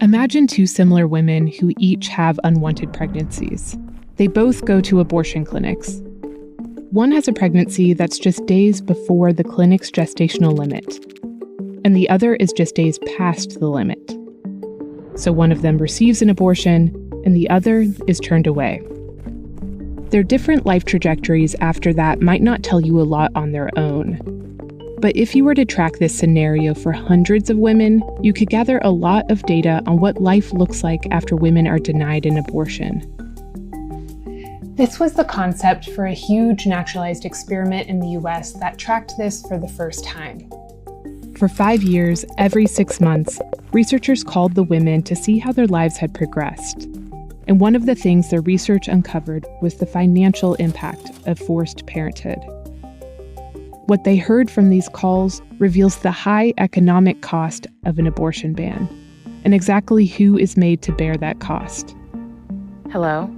Imagine two similar women who each have unwanted pregnancies. They both go to abortion clinics. One has a pregnancy that's just days before the clinic's gestational limit, and the other is just days past the limit. So one of them receives an abortion, and the other is turned away. Their different life trajectories after that might not tell you a lot on their own. But if you were to track this scenario for hundreds of women, you could gather a lot of data on what life looks like after women are denied an abortion. This was the concept for a huge naturalized experiment in the US that tracked this for the first time. For 5 years, every 6 months, researchers called the women to see how their lives had progressed. And one of the things their research uncovered was the financial impact of forced parenthood. What they heard from these calls reveals the high economic cost of an abortion ban, and exactly who is made to bear that cost. Hello?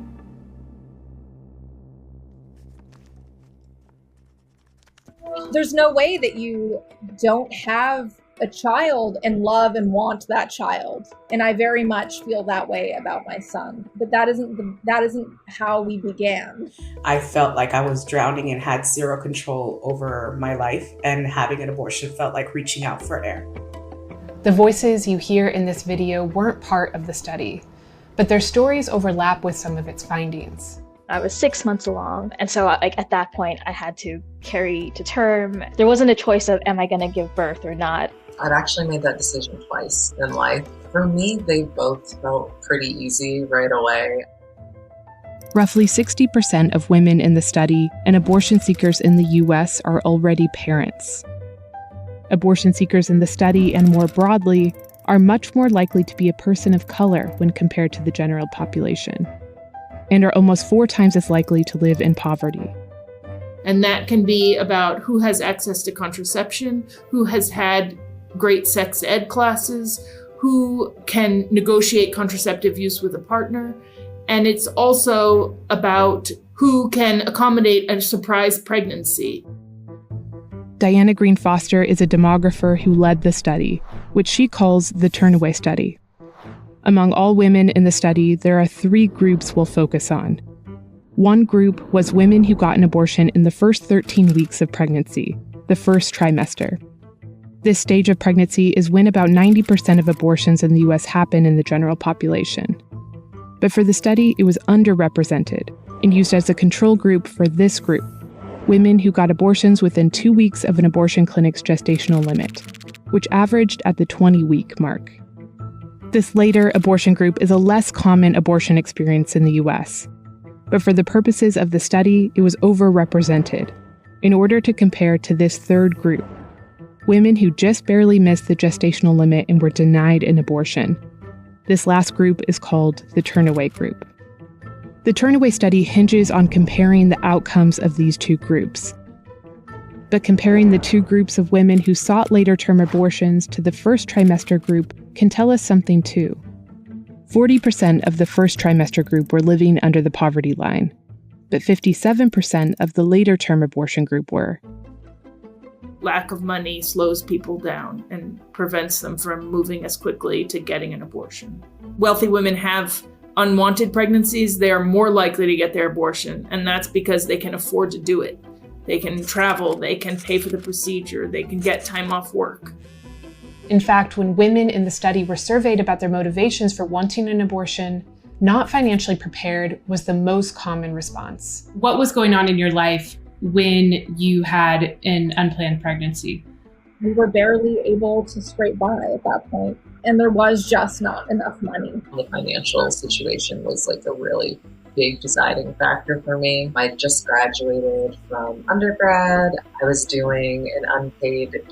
There's no way that you don't have a child and love and want that child. And I very much feel that way about my son. But that isn't how we began. I felt like I was drowning and had zero control over my life, and having an abortion felt like reaching out for air. The voices you hear in this video weren't part of the study, but their stories overlap with some of its findings. I was 6 months along, and so at that point I had to carry to term. There wasn't a choice of am I going to give birth or not. I'd actually made that decision twice in life. For me, they both felt pretty easy right away. Roughly 60% of women in the study and abortion seekers in the US are already parents. Abortion seekers in the study, and more broadly, are much more likely to be a person of color when compared to the general population, and are almost 4 times as likely to live in poverty. And that can be about who has access to contraception, who has had great sex ed classes, who can negotiate contraceptive use with a partner. And it's also about who can accommodate a surprise pregnancy. Diana Green Foster is a demographer who led the study, which she calls the Turnaway Study. Among all women in the study, there are 3 groups we'll focus on. One group was women who got an abortion in the first 13 weeks of pregnancy, the first trimester. This stage of pregnancy is when about 90% of abortions in the US happen in the general population. But for the study, it was underrepresented and used as a control group for this group, women who got abortions within 2 weeks of an abortion clinic's gestational limit, which averaged at the 20-week mark. This later abortion group is a less common abortion experience in the US, but for the purposes of the study, it was overrepresented in order to compare to this third group, women who just barely missed the gestational limit and were denied an abortion. This last group is called the Turnaway group. The Turnaway study hinges on comparing the outcomes of these 2 groups. But comparing the 2 groups of women who sought later-term abortions to the first trimester group can tell us something too. 40% of the first trimester group were living under the poverty line, but 57% of the later-term abortion group were. Lack of money slows people down and prevents them from moving as quickly to getting an abortion. Wealthy women have unwanted pregnancies. They are more likely to get their abortion, and that's because they can afford to do it. They can travel, they can pay for the procedure, they can get time off work. In fact, when women in the study were surveyed about their motivations for wanting an abortion, not financially prepared was the most common response. What was going on in your life when you had an unplanned pregnancy? We were barely able to scrape by at that point, and there was just not enough money. The financial situation was like a really big deciding factor for me. I just graduated from undergrad. I was doing an unpaid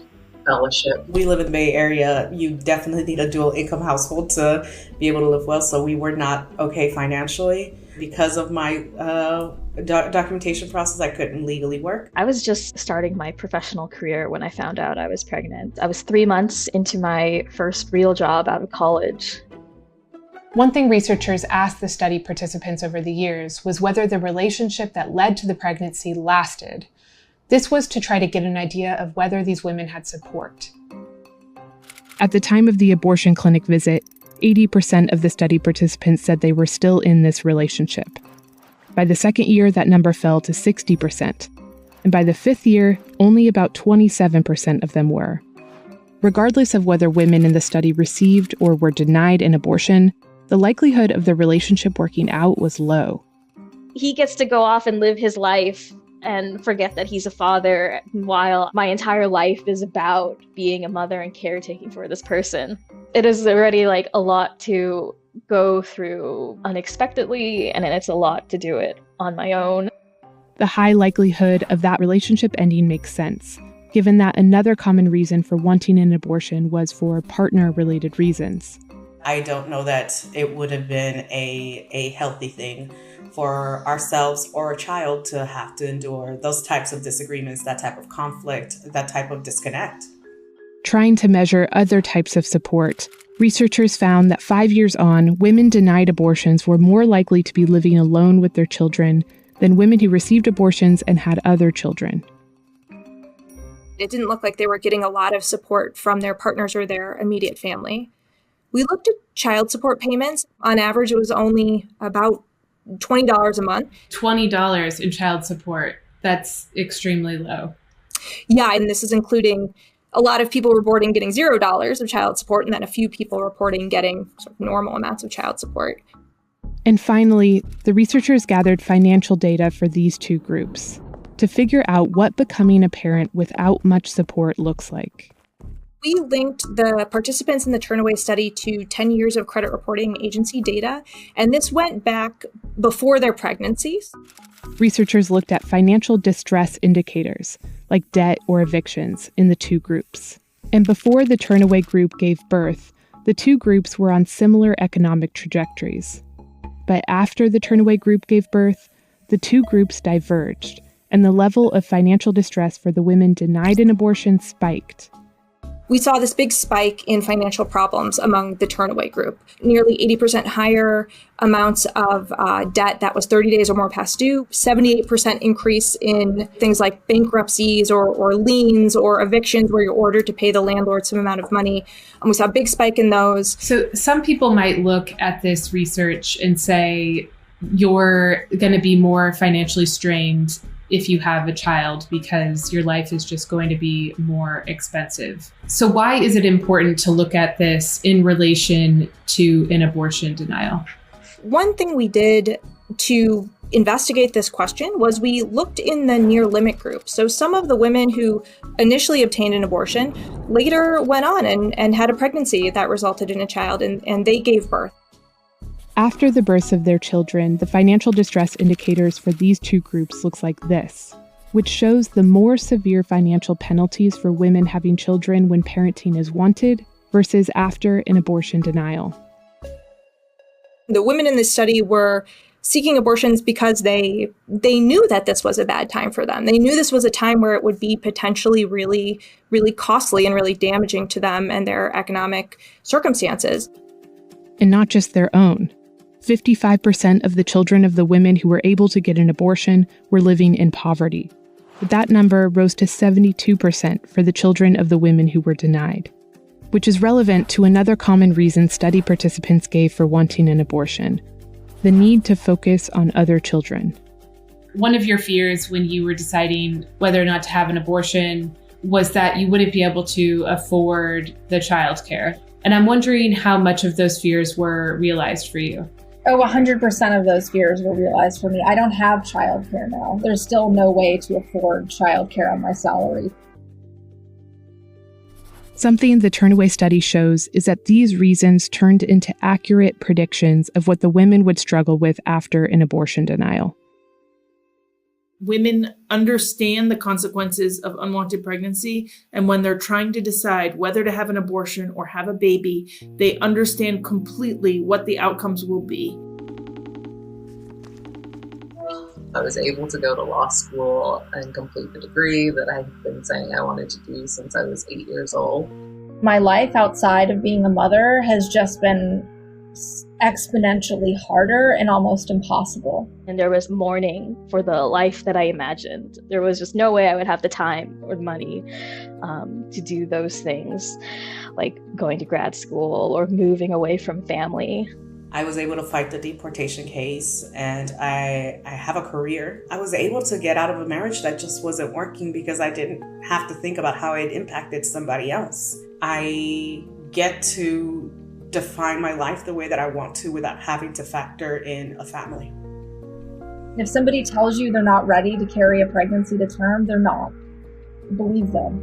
fellowship. We live in the Bay Area. You definitely need a dual income household to be able to live well. So we were not okay financially. Because of my documentation process, I couldn't legally work. I was just starting my professional career when I found out I was pregnant. I was 3 months into my first real job out of college. One thing researchers asked the study participants over the years was whether the relationship that led to the pregnancy lasted. This was to try to get an idea of whether these women had support. At the time of the abortion clinic visit, 80% of the study participants said they were still in this relationship. By the second year, that number fell to 60%. And by the fifth year, only about 27% of them were. Regardless of whether women in the study received or were denied an abortion, the likelihood of the relationship working out was low. He gets to go off and live his life and forget that he's a father, while my entire life is about being a mother and caretaking for this person. It is already like a lot to go through unexpectedly, and it's a lot to do it on my own. The high likelihood of that relationship ending makes sense, given that another common reason for wanting an abortion was for partner-related reasons. I don't know that it would have been a healthy thing for ourselves or a child to have to endure those types of disagreements, that type of conflict, that type of disconnect. Trying to measure other types of support, researchers found that 5 years on, women denied abortions were more likely to be living alone with their children than women who received abortions and had other children. It didn't look like they were getting a lot of support from their partners or their immediate family. We looked at child support payments. On average, it was only about $20 a month. $20 in child support. That's extremely low. Yeah, and this is including a lot of people reporting getting $0 of child support, and then a few people reporting getting sort of normal amounts of child support. And finally, the researchers gathered financial data for these two groups to figure out what becoming a parent without much support looks like. We linked the participants in the Turnaway study to 10 years of credit reporting agency data, and this went back before their pregnancies. Researchers looked at financial distress indicators, like debt or evictions, in the two groups. And before the Turnaway group gave birth, the two groups were on similar economic trajectories. But after the Turnaway group gave birth, the two groups diverged, and the level of financial distress for the women denied an abortion spiked. We saw this big spike in financial problems among the Turnaway group, nearly 80% higher amounts of debt that was 30 days or more past due, 78% increase in things like bankruptcies or liens or evictions where you're ordered to pay the landlord some amount of money. And we saw a big spike in those. So some people might look at this research and say, you're going to be more financially strained if you have a child because your life is just going to be more expensive. So why is it important to look at this in relation to an abortion denial? One thing we did to investigate this question was we looked in the near limit group. So some of the women who initially obtained an abortion later went on and had a pregnancy that resulted in a child, and they gave birth. After the births of their children, the financial distress indicators for these two groups looks like this, which shows the more severe financial penalties for women having children when parenting is wanted versus after an abortion denial. The women in this study were seeking abortions because they knew that this was a bad time for them. They knew this was a time where it would be potentially really, really costly and really damaging to them and their economic circumstances. And not just their own. 55% of the children of the women who were able to get an abortion were living in poverty. But that number rose to 72% for the children of the women who were denied, which is relevant to another common reason study participants gave for wanting an abortion: the need to focus on other children. One of your fears when you were deciding whether or not to have an abortion was that you wouldn't be able to afford the childcare. And I'm wondering how much of those fears were realized for you. Oh, 100% of those fears were realized for me. I don't have childcare now. There's still no way to afford childcare on my salary. Something the Turnaway study shows is that these reasons turned into accurate predictions of what the women would struggle with after an abortion denial. Women understand the consequences of unwanted pregnancy, and when they're trying to decide whether to have an abortion or have a baby, they understand completely what the outcomes will be. I was able to go to law school and complete the degree that I've been saying I wanted to do since I was 8 years old. My life outside of being a mother has just been exponentially harder and almost impossible. And there was mourning for the life that I imagined. There was just no way I would have the time or the money to do those things, like going to grad school or moving away from family. I was able to fight the deportation case, and I have a career. I was able to get out of a marriage that just wasn't working because I didn't have to think about how it impacted somebody else. I get to define my life the way that I want to without having to factor in a family. If somebody tells you they're not ready to carry a pregnancy to term, they're not. Believe them.